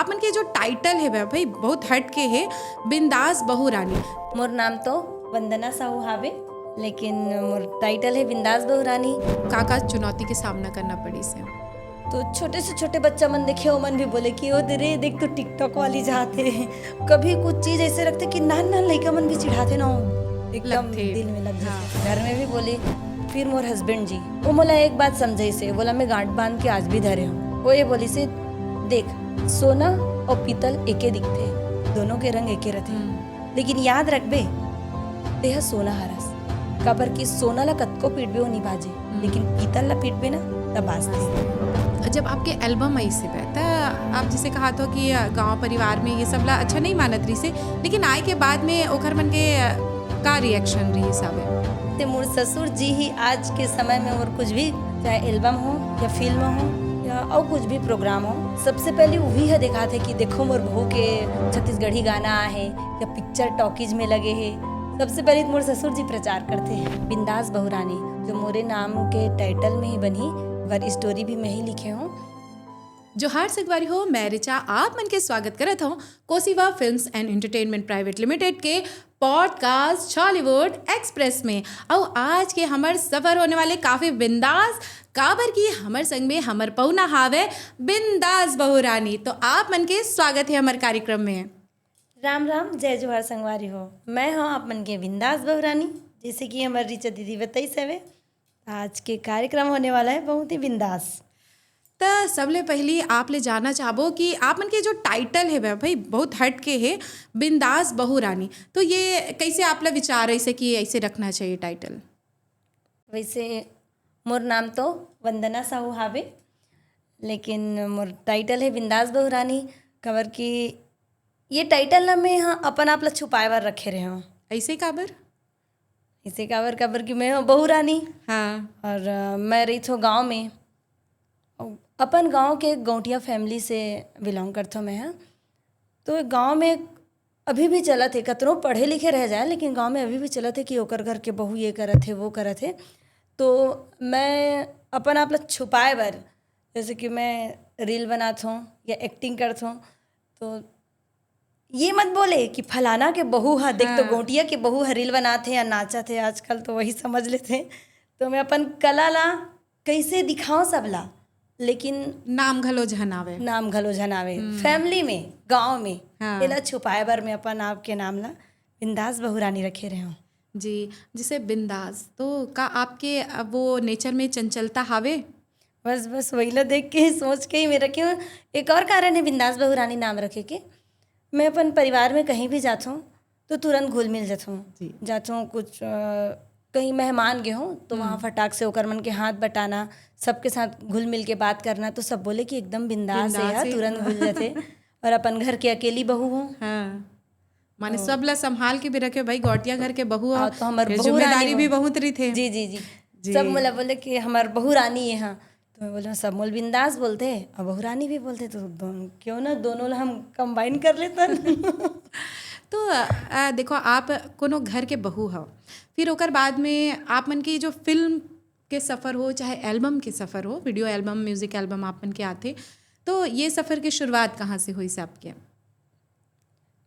आप मन के जो टाइटल है भाई बहुत हट के है, बिंदास बहू रानी। मोर नाम तो वंदना साहू हावे, लेकिन मोर टाइटल है बिंदास बहू रानी। का चुनौती के सामना करना पड़ी से? तो छोटे से छोटे बच्चा मन देखे वो मन भी बोले कि ओ दे देख तो टिकटॉक वाली जाते कभी कुछ चीज ऐसे रखते कि नान नान लड़का मन भी चिढ़ाते ना, एकदम दिल में लग जाते। घर में भी बोले। फिर मोर हस्बैंड जी वो मोला एक बात समझे से, बोला मैं गांठ बांध के आज भी धरे हूँ। वो ये बोली से देख सोना और पीतल एके दिखते, दोनों के रंग एके रहते, लेकिन याद रखबे तेह सोना हरस काबर की सोना ला कतको पीटबे वो नहीं बाजे, लेकिन पीतल ला पीटबे ना तब बाजते। जब आपके एल्बम आई से था, आप जिसे कहा था कि गांव परिवार में ये सब ला अच्छा नहीं मानत रही से, लेकिन आए के बाद में ओखर मन के का रिएक्शन रही साबे? ते मोर ससुर जी ही आज के समय में और कुछ भी चाहे एल्बम हो या फिल्म हो या और कुछ भी प्रोग्राम हो, सबसे पहले वही है दिखाते कि देखो मोर बहू के छत्तीसगढ़ी गाना है या पिक्चर टॉकीज में लगे है। सबसे पहले मोर ससुर जी प्रचार करते हैं बिंदास बहू रानी, जो मोरे नाम के टाइटल में ही बनी, वर स्टोरी भी मैं ही लिखे हूँ। जो हार सगवारी हो, मैं रिचा आप मन के स्वागत करत हूँ Kosiva films and entertainment private limited के पॉडकास्ट छॉलीवुड एक्सप्रेस में। और आज के हमार सफर होने वाले काफी बिंदास काबर की हमर संग में हमर पहुना हावे बिंदास बहू रानी। तो आप मन के स्वागत है हमारे कार्यक्रम में। राम राम, जय जोहार संगवारी हो। मैं हूँ आप मन के बिंदास बहू रानी, जैसे कि हमारी रिचा दीदी बताई सवे। आज के कार्यक्रम होने वाला है बहुत ही बिंदास। तो सबले पहली आप ले जाना चाहबो कि आप मन के जो टाइटल है भाई बहुत हट के है, बिंदास बहू रानी, तो ये कैसे आप ला विचार ऐसे कि ऐसे रखना चाहिए टाइटल? वैसे मोर नाम तो वंदना साहू हावे, लेकिन मोर टाइटल है बिंदास बहू रानी। खबर की ये टाइटल ना मैं हाँ अपन आप ला छुपाए बार रखे रहे हूँ। ऐसे काबर? इसे काबर काबर कि मैं हूँ बहू रानी। हाँ। और मैं रही थो गांव में, अपन गांव के गौटिया फैमिली से बिलोंग करता मैं। हाँ, तो गांव में अभी भी चला थे, कतरो पढ़े लिखे रह जाए लेकिन गांव में अभी भी चला थे कि ओकर घर के बहू ये करत थे वो करत थे। तो मैं अपन आप ला छुपाए बर, जैसे कि मैं रील बनात हूँ या एक्टिंग करत हूँ, तो ये मत बोले कि फलाना के बहू है, देख तो गौटिया के बहू है रील बनाते या नाचत है, आजकल तो वही समझ लेते। तो मैं अपन कला ला कैसे दिखाऊं सबला, लेकिन नाम घलो झनावे, नाम घलो झनावे फैमिली में गांव में। हाँ। एला छुपाए बर मैं अपन आप के नाम ला बिंदास बहू रानी रखे रहे हूँ जी। जिसे बिंदास, तो का आपके वो नेचर में चंचलता हावे? बस बस वही ला देख के सोच के ही मैं रखी हूँ। एक और कारण है बिंदास बहू रानी नाम रखे के, मैं अपन परिवार में कहीं भी जाता हूँ तो तुरंत घुल मिल जाता हूँ। जाता हूँ कुछ कहीं मेहमान गए हों तो वहाँ फटाक से होकर मन के हाथ बटाना, सबके साथ घुल मिल के बात करना, तो सब बोले कि एकदम बिंदास है यार, तुरंत घुल जाते। और अपन घर के अकेली बहू हूँ। हाँ। माने सब ला संभाल के भी रखे भाई, गौटिया घर के बहू हो, तो हमार जिम्मेदारी भी बहुत रही थे। जी जी जी, सब मोला बोले कि हमार बहू रानी है। हाँ, तो मैं बोला सब मोल बिंदास बोलते और बहू रानी भी बोलते, तो क्यों ना दोनों ला हम कंबाइन कर लेते। तो देखो आप कोनो घर के बहू हो, फिर ओकर बाद में आप मन की जो फिल्म के सफ़र हो चाहे एल्बम के सफ़र हो, वीडियो एल्बम म्यूज़िक एल्बम आप मन के आते, तो ये सफ़र की शुरुआत कहाँ से हुई से आपके?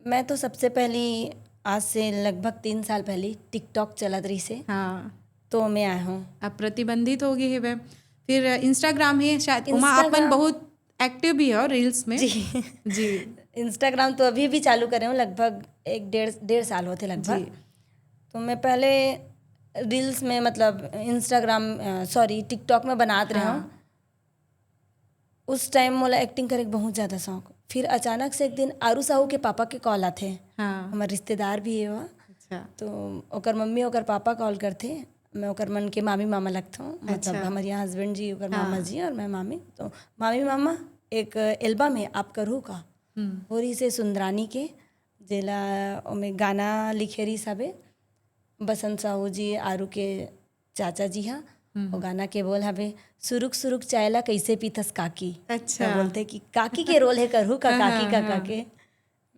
मैं तो सबसे पहली आज से लगभग 3 साल पहले टिकटॉक चलत रही से, हाँ, तो मैं आया हूँ। अब प्रतिबंधित हो गए है वह, फिर इंस्टाग्राम है शायद, उमा आप मन बहुत एक्टिव भी हो रील्स में। जी जी। इंस्टाग्राम तो अभी भी चालू करे हूँ, लगभग 1 डेढ़ साल होते लगभग। तो मैं पहले रील्स में मतलब टिकटॉक में बनाते रहे हूँ। उस टाइम मोला एक्टिंग करे के बहुत ज़्यादा शौक। फिर अचानक से एक दिन आरू साहू के पापा के कॉल आते, हमारे रिश्तेदार भी है वह। अच्छा। तो ओकर मम्मी ओकर पापा कॉल करते, मैं ओकर मन के मामी मामा लगता हूँ। मतलब हमारे यहाँ हस्बैंड जी ओकर मामा जी और मैं मामी। तो मामी मामा एक एल्बम है आप करू का होरी से सुंदरानी के, जेला ओमे गाना लिखे रही सबे बसंत साहू जी आरू के चाचा जी। हाँ, वो गाना के बोल हवे सुरुक सुरुक चायला कैसे पीथस काकी। अच्छा। तो बोलते कि काकी के रोल है करू का, काकी का काके।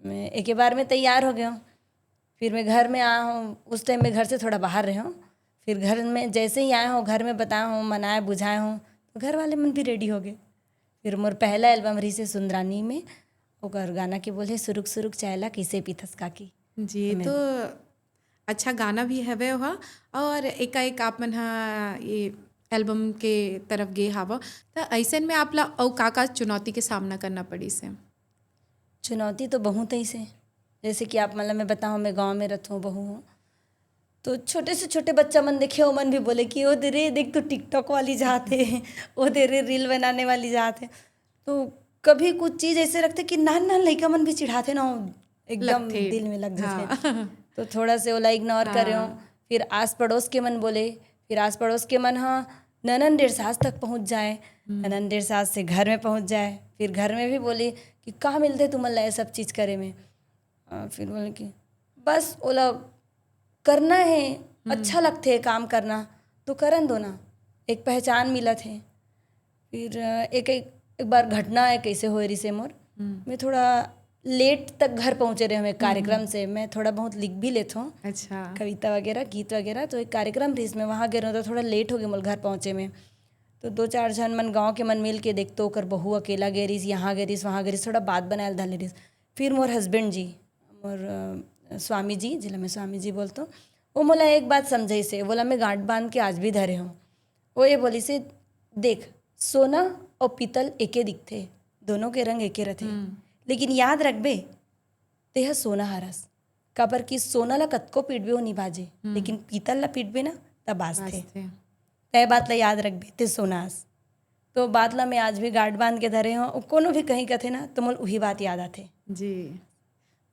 मैं एक ही बार में तैयार हो गया हूँ। फिर मैं घर में आया हूँ, उस टाइम मैं घर से थोड़ा बाहर रही हूँ। फिर घर में जैसे ही आया हूँ, घर में बताया हूँ, मनाया बुझाया हूँ, तो घर वाले मन भी रेडी हो गए। फिर मोर पहला एल्बम रही से सुंदरानी में, ओकर गाना के बोले सुरुक सुरुक चायला कैसे पीथस काकी। जी तो अच्छा गाना भी हवे वहाँ और एकाएक आप मन हा ये एल्बम के तरफ गे हावा तो ऐसन में आप ला अउ का चुनौती के सामना करना पड़ी से। चुनौती तो बहुत ही से, जैसे कि आप मतलब मैं बताऊँ, मैं गांव में रहती हूँ, बहू हूँ, तो छोटे से छोटे बच्चा मन देखे, वो मन भी बोले कि ओ दे रे देख तो टिकटॉक वाली जाते हैं, ओ दे रे रील बनाने वाली जाते। तो कभी कुछ चीज़ ऐसे रखते कि नान नान लड़का मन भी चिढ़ाते ना, एकदम लगथे दिल में लग जाते। हाँ तो थोड़ा से ओला इग्नोर करे हो। हाँ फिर आस पड़ोस के मन बोले, फिर आस पड़ोस के मन हाँ ननन डेढ़ सास तक पहुँच जाए, ननन डेढ़ सास से घर में पहुँच जाए, फिर घर में भी बोले कि कहाँ मिलते तुम ला ये सब चीज़ करे में। फिर बोले कि बस ओला करना है, अच्छा लगते है काम करना तो करन दो ना, एक पहचान मिलत है। फिर एक बार घटना है कैसे हो रही से मोर, मैं थोड़ा लेट तक घर पहुँचे रहे हमें कार्यक्रम से, मैं थोड़ा बहुत लिख भी लेता हूँ अच्छा कविता वगैरह गीत वगैरह, तो एक कार्यक्रम रही इसमें वहाँ गए रहो तो थोड़ा लेट हो गया मोल घर पहुँचे में। तो 2-4 जन मन गाँव के मन मिल के देखते ओकर बहू अकेला गए रहीस, यहाँ गए रहीस वहाँ गए रहीस, थोड़ा बात बनाए धले रहीस। फिर मोर हस्बैंड जी, मोर स्वामी जी, जिला मैं स्वामी जी बोलता हूँ, वो मोला एक बात समझे से, बोला मैं गांठ बांध के आज भी धरे हूँ। वो ये बोली से देख सोना और पीतल एके दिखते, दोनों के रंग एके रहते, लेकिन याद रखबे तेह सोना हरस, काबर कि सोना ला कतको पीटबे वो नहीं बाजे, लेकिन पीतल ला पीटबे ना तब बाजथे। वास्ते तय बात ला याद रखबे ते सोना हस। तो बात ला मैं आज भी गांठ बांध के धरे हूँ, कोनो भी कहीं कथे ना तो मोल वही बात याद आथे। जी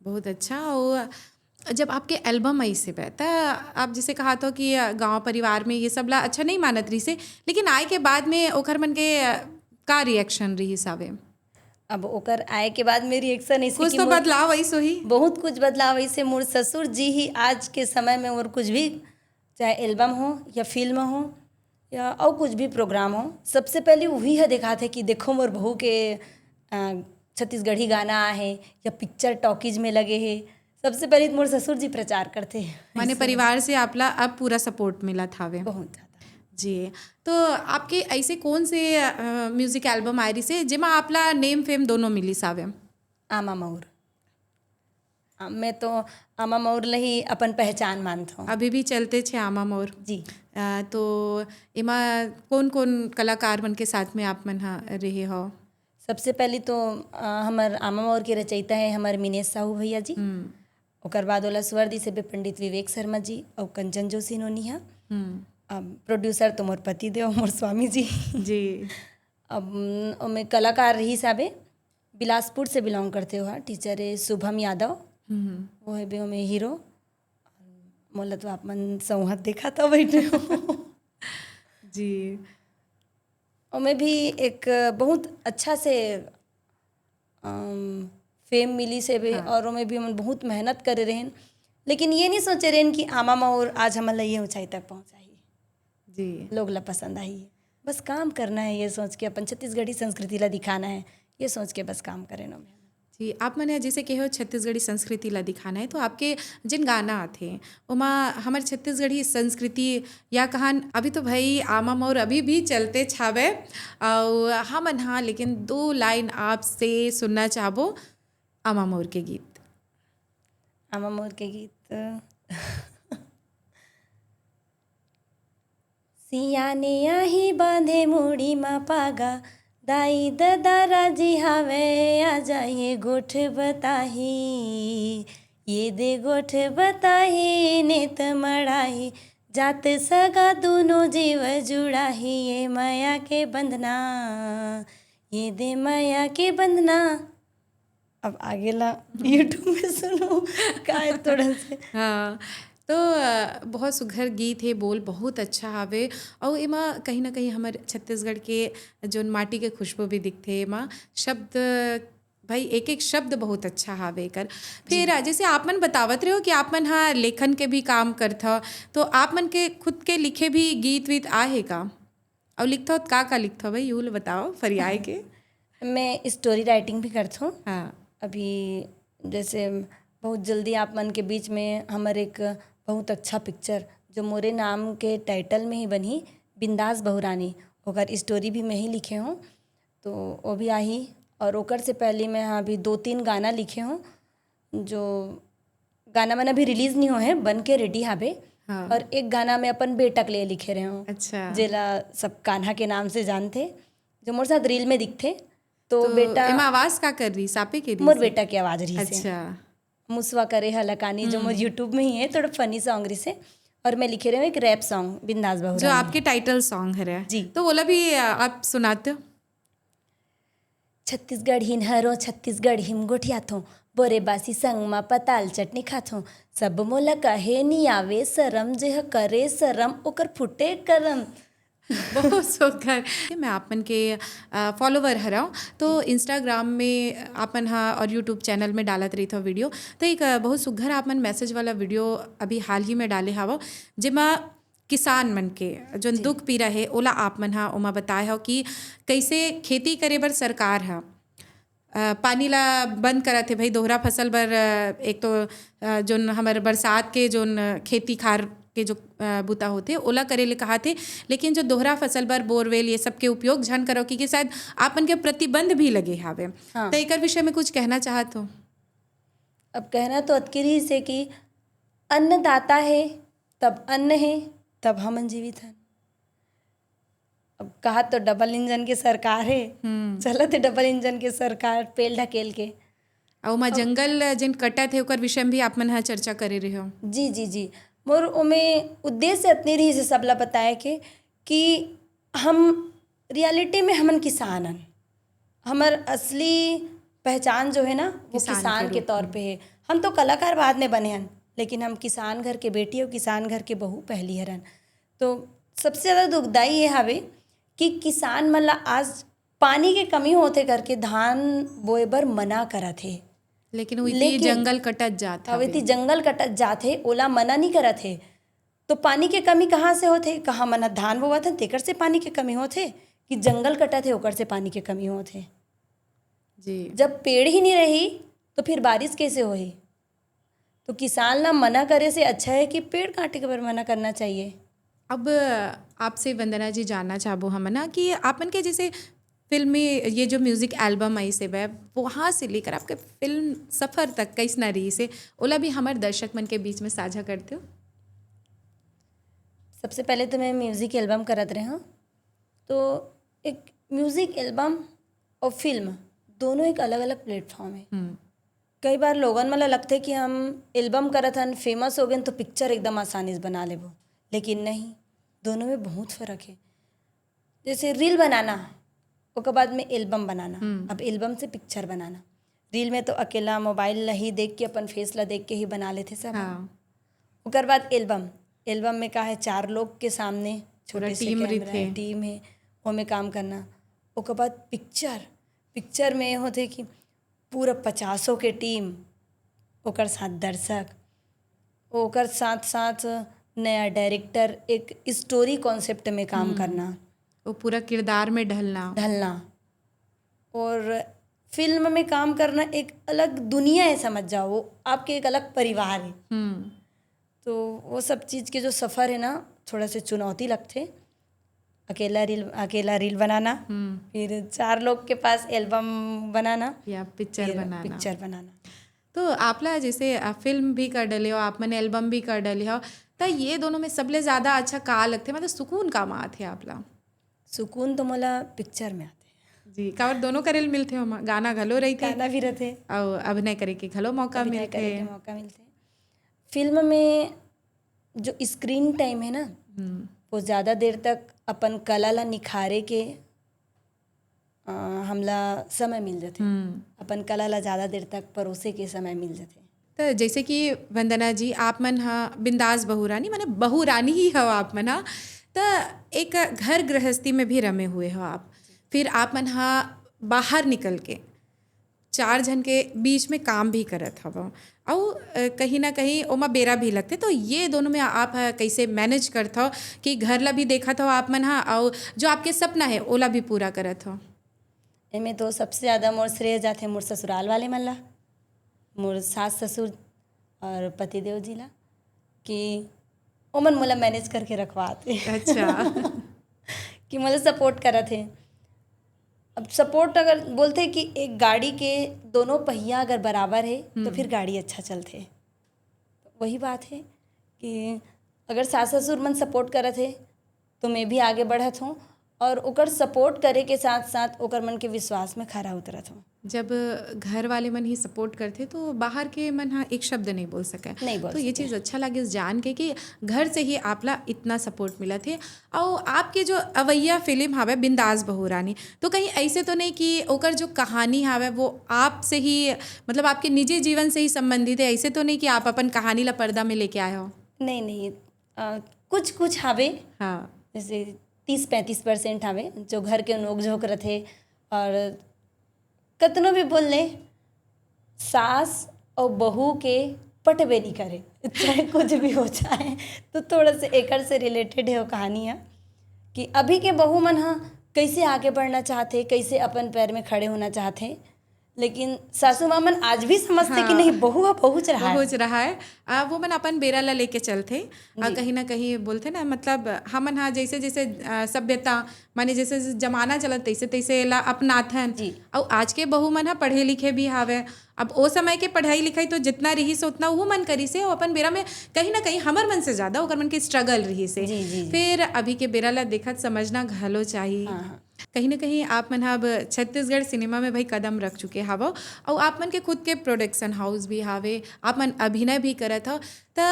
बहुत अच्छा। और जब आपके एल्बम आई से बता आप जैसे कहा था कि गांव परिवार में ये सब ला अच्छा नहीं मानत रही से, लेकिन आए के बाद में ओखर मन के का रिएक्शन रही हिसाबे? अब ओकर आए के बाद मेरी रिएक्शन ऐसे कुछ कि तो मोर बदलाव ऐसो ही। बहुत कुछ बदलाव ऐसे, मोर ससुर जी ही आज के समय में और कुछ भी, चाहे एल्बम हो या फिल्म हो या और कुछ भी प्रोग्राम हो, सबसे पहले वही है दिखाते कि देखो मोर बहू के छत्तीसगढ़ी गाना है या पिक्चर टॉकीज में लगे है, सबसे पहले तो मोर ससुर जी प्रचार करते हैं। माने परिवार से आपला अब पूरा सपोर्ट मिला थावे। बहुत ज़्यादा। जी तो आपके ऐसे कौन से म्यूजिक एल्बम आए रही से जेमा आपला नेम फेम दोनों मिली सावे? आमा मऊर, मैं तो आमा मऊर ला ही अपन पहचान मानता हूँ। अभी भी चलते छे आमा मोर। जी तो एमा कौन कौन कलाकार मन के साथ में आप मन हा रहे हो? सबसे पहले तो हमार आमा मऊर के रचयिता है हमारे मिनेश साहू भैया जी। ओकर बाद ओला स्वर दी से पंडित विवेक शर्मा जी और कंचन जोशी नोनिया। अब प्रोड्यूसर तो मोर पति देव मोर स्वामी जी। जी अब मैं कलाकार रही साबे बिलासपुर से बिलोंग करते हो, टीचर है शुभम यादव, वो है बे में हीरो। मोला तो आप मन संहत देखा था बैठे हो। जी और मैं भी एक बहुत अच्छा से फेम मिली से भी, और मैं भी हम बहुत मेहनत करे रहें, लेकिन ये नहीं सोचे रहें कि आमा मऊर आज हमारा ये ऊंचाई तक पहुंचाई, जी लोग ला पसंद आई है। बस काम करना है, ये सोच के अपन छत्तीसगढ़ी संस्कृति ला दिखाना है, ये सोच के बस काम करें ना। जी आप मैंने जैसे कहे हो छत्तीसगढ़ी संस्कृति ला दिखाना है, तो आपके जिन गाना आते ओमा हमारे छत्तीसगढ़ी संस्कृति या कहान अभी तो भाई आमा मोर अभी भी चलते छावे और हम हाँ, लेकिन 2 लाइन आपसे सुनना चाहबो आमा मोर के गीत। आमा मोर के गीत सियाने आही बांधे मुड़ी मा पागा, दाई दादा जी हावे आ जाइए गोठ बताही, ये दे गोठ बताही नेत मड़ाही, जात सगा दोनों जीव जुड़ाही, ये माया के बंधना, ये दे माया के बंधना। अब आगे ला यूट्यूब में सुनो का है थोड़ा से। हाँ तो बहुत सुघर गीत है, बोल बहुत अच्छा हावे और एमा कहीं ना कहीं हमारे छत्तीसगढ़ के जोन माटी के खुशबू भी दिखते एमा शब्द भाई एक एक शब्द बहुत अच्छा हावे कर। फिर जैसे आप मन बतावत रहे हो कि आप मन हाँ लेखन के भी काम करता, तो आप मन के खुद के लिखे भी गीत वीत आहे का और लिखता हो का लिखता भाई यूल बताओ फरियाए के। मैं स्टोरी राइटिंग भी करता हूँ। हाँ अभी जैसे बहुत जल्दी आप मन के बीच में हमारे एक बहुत अच्छा पिक्चर जो मोरे नाम के टाइटल में ही बनी, बिंदास बहुरानी, ओकर स्टोरी भी मैं ही लिखे हूँ, तो वो भी आई। और ओकर से पहले मैं हाँ अभी 2-3 गाना लिखे हूँ, जो गाना मैंने अभी रिलीज़ नहीं हुए हैं, बन के रेडी हावे। हाँ। और एक गाना मैं अपन बेटा के लिए लिखे रहे हूँ, अच्छा। जेला सब कान्हा के नाम से जानते, जो मोर साथ रील में दिखते। तो तो बेटा एमा आवाज का कर रही सापे के रही मोर से? बेटा की आवाज़ रही से अच्छा। मुसवा करे हलकानी, जो मोर यूट्यूब में ही है, थोड़ा फनी सॉन्ग रही से। और मैं लिखे रहे हूँ एक रैप सॉन्ग बिंदास जो बहुरा में। आपके टाइटल सॉन्ग है जी। तो बोला भी आप सुनाते हो? छत्तीसगढ़ हिनहरो छत्तीसगढ़ हिम गोठियाथो, बोरे बासी संग मा पताल चटनी खाथो, सब मोला कहे नी आवे शरम, जेह करे शरम ओकर फुटे करम। बहुत सुघर। मैं आपन के फॉलोवर हराऊँ तो इंस्टाग्राम में आपन हाँ और यूट्यूब चैनल में डालत रही था वीडियो, तो एक बहुत सुघर आपन मैसेज वाला वीडियो अभी हाल ही में डाले हवा, जेमा किसान मन के जो दुख पीरा है ओला आप मन हाँ ओमा बताए हो कि कैसे खेती करे बर सरकार हा पानी ला बंद करत है भाई दोहरा फसल बर। एक तो जोन हमारे बरसात के जोन खेती खार के जो बूता होते ओला करे ले कहा थे, लेकिन जो दोहरा फसल बर बोरवेल ये सब के उपयोग झन करो कि शायद आपन के प्रतिबंध भी लगे हावे। हाँ। तो एक विषय में कुछ कहना चाहत हो? अब कहना तो अतकिरी से कि अन्नदाता है तब अन्न है तब हम जीवित हैं। अब कहा तो डबल इंजन की सरकार है, चलत है डबल इंजन की सरकार पेल ढकेल के। और ओमा जंगल जिन कटत है ओकर विषय में भी आप मन हाँ चर्चा करे रहे हो। जी जी जी, मोर ओमे उद्देश्य इतनी रही से सबला बताए के कि हम रियलिटी में हमन किसान हन, हमर असली पहचान जो है ना वो किसान के तौर पे है। हम तो कलाकार बाद में बने हन, लेकिन हम किसान घर के बेटी और किसान घर के बहू पहली हरन। तो सबसे ज़्यादा दुखदाई ये हावे कि किसान मन ला आज पानी के कमी होते करके धान बोए बर मना करत है, लेकिन वही जंगल कटत जात अब हवे। इति जंगल कटत जाथे ओला मना नहीं करत है। तो पानी के कमी कहाँ से होथे? कहाँ मना धान बोवत हन तेकर से पानी के कमी होथे, कि जंगल कटत है ओकर से पानी के कमी होथे। जी। जब पेड़ ही नहीं रही तो फिर बारिश कैसे होही? तो किसान ला मना करे से अच्छा है कि पेड़ काटे के पर मना करना चाहिए। अब आपसे वंदना जी जानना चाहबो हम ना कि आपन के जैसे फिल्म में ये जो म्यूजिक एल्बम आई से वह वहाँ से लेकर आपके फिल्म सफ़र तक कैसना रही से ओला भी हमारे दर्शक मन के बीच में साझा करते हो? सबसे पहले तो मैं म्यूज़िक एल्बम करत रहे हूँ। तो एक म्यूज़िक एल्बम और फिल्म दोनों एक अलग अलग प्लेटफॉर्म है। कई बार लोगन मला लगते कि हम एल्बम करत हन फेमस हो गए तो पिक्चर एकदम आसानी से बना लेबो, लेकिन नहीं, दोनों में बहुत फ़र्क है। जैसे रील बनाना उसके बाद में एल्बम बनाना, अब एल्बम से पिक्चर बनाना। रील में तो अकेला मोबाइल ला ही देख के अपन फेस ला देख के ही बना लेते सब। हाँ। उसके बाद एल्बम में का है 4 लोग के सामने छोटे से कैमरा है, टीम है, वो में काम करना। उसके बाद पिक्चर में होते कि पूरा 50 के टीम, ओकर साथ दर्शक, ओकर साथ साथ नया डायरेक्टर, एक स्टोरी कॉन्सेप्ट में काम करना, वो पूरा किरदार में ढलना और फिल्म में काम करना एक अलग दुनिया है, समझ जाओ, वो आपके एक अलग परिवार है। तो वो सब चीज़ के जो सफ़र है ना थोड़ा से चुनौती लगते। अकेला रील बनाना, फिर 4 लोग के पास एल्बम बनाना या पिक्चर बनाना। तो आपला जैसे फिल्म भी कर डले हो, आप मैंने एल्बम भी कर डले हो, तो ये दोनों में सबले ज़्यादा अच्छा का लगते, मतलब सुकून का मात है आपला? सुकून तो मोला पिक्चर में आते जी। का और दोनों करे मिलते हो, गाना घलो रही थे, गाना भी रहते और अभिनय करे के घलो मौका मिलते। फिल्म में जो स्क्रीन टाइम है ना वो ज़्यादा देर तक अपन कला ला निखारे के हमला समय मिल जाते, अपन कला ला ज़्यादा देर तक परोसे के समय मिल जाते। तो जैसे कि वंदना जी आप मन हाँ बिंदास बहुरानी माने बहुरानी ही हो आप मन हाँ, तो एक घर गृहस्थी में भी रमे हुए हो आप, फिर आप मन हाँ बाहर निकल के 4 जन के बीच में काम भी करत हव, और कहीं ना कहीं ओमा बेरा भी लगते। तो ये दोनों में आप कैसे मैनेज करत हो कि घर ला भी देखत हो आप मन हाँ, और जो आपके सपना है ओला भी पूरा करत हो? इनमें तो सबसे ज़्यादा मोर श्रेय जाते मोर ससुराल वाले मन ला, मोर सास ससुर और पतिदेव जी ला, कि ओमन मोला मैनेज करके रखवाते। अच्छा। कि मोला सपोर्ट करत है। अब सपोर्ट अगर बोलते कि एक गाड़ी के दोनों पहिया अगर बराबर है तो फिर गाड़ी अच्छा चलते। वही बात है कि अगर सास ससुर मन सपोर्ट करत है तो मैं भी आगे बढ़त हूँ, और ओकर सपोर्ट करे के साथ साथ ओकर मन के विश्वास में खरा उतरत हूँ। जब घर वाले मन ही सपोर्ट करते तो बाहर के मन हाँ एक शब्द नहीं बोल सके। नहीं बोल तो ये चीज़ अच्छा लगे जान के कि घर से ही आपला इतना सपोर्ट मिला थे। और आपके जो अवैया फिल्म हावे बिंदास बहू रानी, तो कहीं ऐसे तो नहीं कि ओकर जो कहानी हावे वो आपसे ही मतलब आपके निजी जीवन से ही संबंधित है? ऐसे तो नहीं कि आप अपन कहानी ला पर्दा में लेके आए हो? नहीं नहीं, कुछ कुछ हावे, हाँ, जैसे 30-35% हावे जो घर के नोक झोंक रथे। और कतनो भी बोल ले, सास और बहू के पटबे नहीं करे, चाहे कुछ भी हो जाए। तो थोड़ा से एकड़ से रिलेटेड है वो कहानियाँ कि अभी के बहू मन हाँ कैसे आगे बढ़ना चाहते, कैसे अपन पैर में खड़े होना चाहते, लेकिन सासू माँ मन आज भी समझते कि नहीं बहू अब पहुँच रहा है। पहुँच रहा है। वो मन अपन बेरा ला लेके चलते। कहीं ना कहीं बोलते ना, मतलब हमन हाँ जैसे जैसे सभ्यता माने जैसे जैसे जमाना चलत तैसे तैसे ला अपनाथन। जी। और आज के बहू मन हाँ पढ़े लिखे भी हावे। अब ओ समय के पढ़ाई लिखाई तो जितना रही से उतना वो मन करी से, और अपन बेरा में कहीं ना कहीं हमर मन से ज़्यादा ओकर मन के स्ट्रगल रही से। जी जी जी। फिर अभी के बेरा ला देखत समझना घलो चाहिए। हाँ हाँ। कहीं ना कहीं आप मन अब छत्तीसगढ़ सिनेमा में भाई कदम रख चुके हावो, और आप मन के खुद के प्रोडक्शन हाउस भी हावे, आप मन अभिनय भी करत हो। तो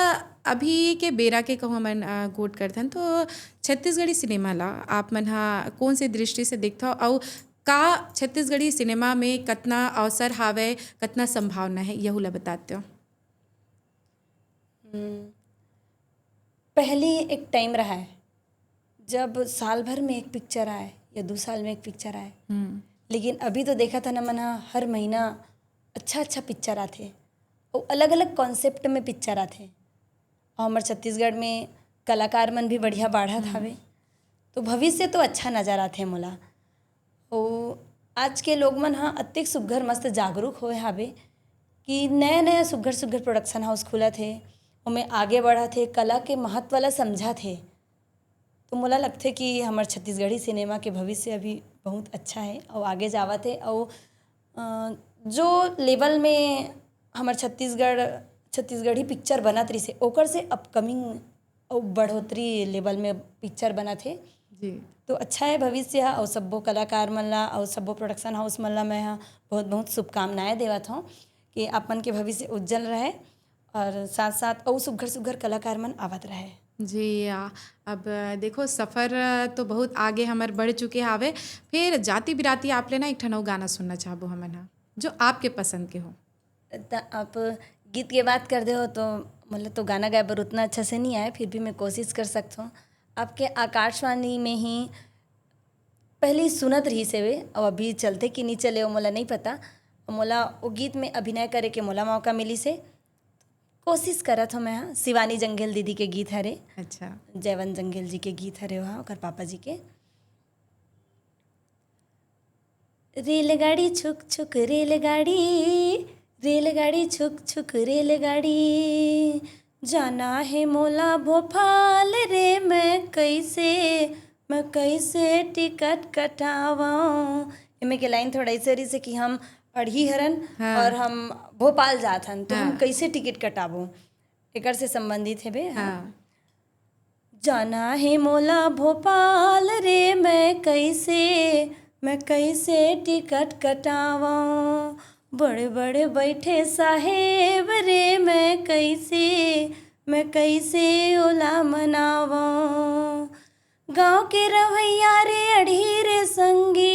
अभी के बेरा के कहूँ मन गोट करथन तो छत्तीसगढ़ी सिनेमा ला आप मन हाँ कौन से दृष्टि से देखते हो, और का छत्तीसगढ़ी सिनेमा में कितना अवसर हावे, कितना संभावना है, यहू ला बताते हो? पहले एक टाइम रहा है जब साल भर में एक पिक्चर आए या 2 साल में एक पिक्चर आए, लेकिन अभी तो देखा था ना मना हर महीना अच्छा अच्छा पिक्चर आते, और अलग अलग कॉन्सेप्ट में पिक्चर आते। और हमारे छत्तीसगढ़ में कलाकार मन भी बढ़िया बढ़त हावे, तो भविष्य तो अच्छा नज़र आते मोला। और आज के लोग मन हाँ अतिक सुघर मस्त जागरूक होए हावे कि नया नया सुघर सुघर प्रोडक्शन हाउस खुला थे, उनमें आगे बढ़ा थे, कला के महत्व ला समझा थे। तो मोला लगते कि हमारे छत्तीसगढ़ी सिनेमा के भविष्य अभी बहुत अच्छा है और आगे जावत है। और जो लेवल में हमारे छत्तीसगढ़ी पिक्चर बनत रही से ओकर से अपकमिंग और बढ़ोतरी लेवल में पिक्चर बना थे जी। तो अच्छा है भविष्य। और सब्बो कलाकार मन ला और सब्बो प्रोडक्शन हाउस मन ला मैं बहुत बहुत शुभकामनाएं देवत हूँ कि आप मन के भविष्य उज्जवल रहे, और साथ साथ और सुघर सुघर कलाकार मन आवत रहे। जी अब देखो सफ़र तो बहुत आगे हमारे बढ़ चुके हावे। फिर जाति बिराती आप लेना एक ठनऊ गाना सुनना चाहबो हमन हा जो आपके पसंद के हो। आप गीत के बात कर दे हो तो मतलब तो गाना गाए पर उतना अच्छा से नहीं आए, फिर भी मैं कोशिश कर सकता हूँ। आपके आकाशवाणी में ही पहले ही सुनत रही से वे, और अभी चलते कि नहीं चले वो मोला नहीं पता। मोला वो गीत में अभिनय करे के मोला मौका मिली से कोशिश करत हूँ मैं। हाँ शिवानी जंगेल दीदी के गीत हरे, अच्छा जयवंत जंगेल जी के गीत हरे वहाँ और पापा जी के। रेलगाड़ी छुक छुक रेलगाड़ी, रेलगाड़ी छुक छुक रेलगाड़ी, जाना है मोला भोपाल रे, मैं कैसे टिकट कटावाऊँ। इनमें के लाइन थोड़ा ऐसे रही से कि हम अढ़ी हरन हाँ। और हम भोपाल जात हन तो हम हाँ। कैसे टिकट कटाबो, एकर से संबंधित है बे। हाँ जाना है मोला भोपाल रे, मैं कैसे टिकट कटावाऊँ, बड़े बड़े बैठे साहेब रे, मैं कैसे ओला मनावाऊँ, गाँव के रवैया रे अढ़ी रे संगी,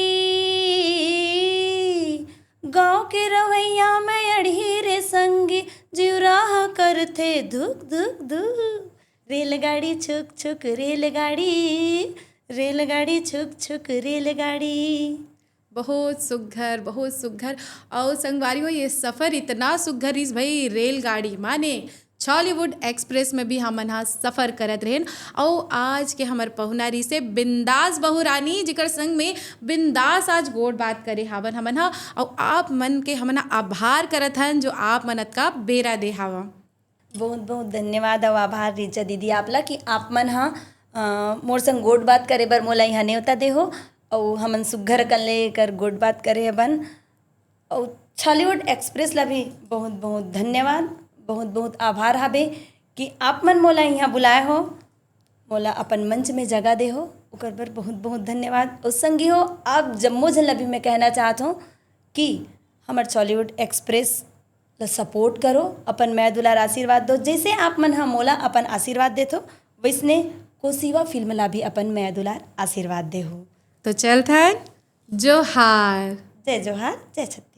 गाँव के रवैया में अढ़ी रे संगी, जीवराह करते धुक धुक धुक, रेलगाड़ी छुक छुक रेलगाड़ी, रेलगाड़ी छुक छुक रेलगाड़ी। बहुत सुघर बहुत सुघर। और संगवारी हो ये सफ़र इतना सुघर इस भाई रेलगाड़ी माने छॉलीवुड एक्सप्रेस में भी हमन हा सफ़र करत रहेन। और आज के हमर पहुनारी से बिंदास बहू रानी जिकर संग में बिंदास आज गोड़ बात करे हावन हमन हा, और आप मन के हमन हा आभार करत हन जो आप मनत का बेरा दे हावा। बहुत बहुत धन्यवाद और आभार रीचा दीदी आपला कि आप मन हाँ मोर संग गोड़ बात करे बर मोला यहाँ न्योता दे हो। और हमन सुघर कन ले कर गुड बात करे बन। और छॉलीवुड एक्सप्रेस ला भी बहुत बहुत धन्यवाद, बहुत बहुत आभार हाबे कि आप मन मोला यहाँ बुलाए हो, मोला अपन मंच में जगह दे हो, ओकर बर बहुत बहुत धन्यवाद। और संगी हो आप जम्मो झन ला भी मैं कहना चाहत हूँ कि हमार छॉलीवुड एक्सप्रेस ला सपोर्ट करो, अपन मैं दुलार आशीर्वाद दो। जैसे आप मन हा मोला अपन आशीर्वाद देत हो, वैसने कोसीवा फिल्म ला भी अपन मैं दुलार आशीर्वाद दे हो। तो चल थन जोहार। जय जोहार, जय छत्तीसगढ़।